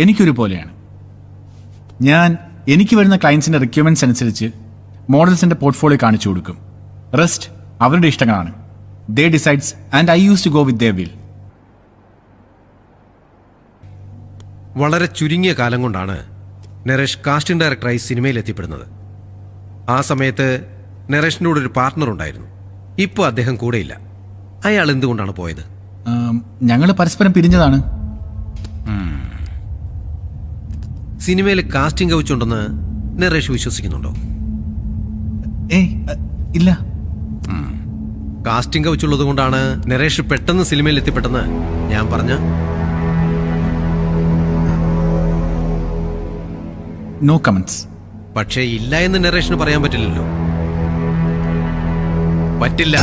എനിക്കൊരുപോലെയാണ്. എനിക്ക് വരുന്ന ക്ലയൻസിന്റെ റിക്വയർമെന്റ്സ് അനുസരിച്ച് മോഡൽസിന്റെ പോർട്ട്ഫോളിയോ കാണിച്ചു കൊടുക്കും. റെസ്റ്റ് അവരുടെ ഇഷ്ടങ്ങളാണ്. They decides and I use to go with their will. വളരെ ചുരുങ്ങിയ കാലം കൊണ്ടാണ് നരേഷ് കാസ്റ്റിംഗ് ഡയറക്ടറായി സിനിമയിൽ എത്തിപ്പെടുന്നത്. ആ സമയത്ത് നരേഷിൻ്റെ കൂടെ ഒരു പാർട്ട്ണർ ഉണ്ടായിരുന്നു. ഇപ്പോൾ അദ്ദേഹം കൂടെയില്ല. അയാൾ എന്തുകൊണ്ടാണ് പോയത്? ഞങ്ങൾ പരസ്പരം പിരിഞ്ഞതാണ്. സിനിമയിൽ കാസ്റ്റിംഗ് കൗച്ചുണ്ടെന്ന് നരേഷ് വിശ്വസിക്കുന്നുണ്ടോ? ഇല്ല. കാസ്റ്റിംഗ് കൗച്ചുള്ളത് കൊണ്ടാണ് നരേഷ് പെട്ടെന്ന് സിനിമയിൽ എത്തിപ്പെട്ടെന്ന് ഞാൻ പറഞ്ഞ. No comments. പക്ഷേ ഇല്ല എന്ന് നരേഷിന് പറയാൻ പറ്റില്ലല്ലോ. പറ്റില്ല.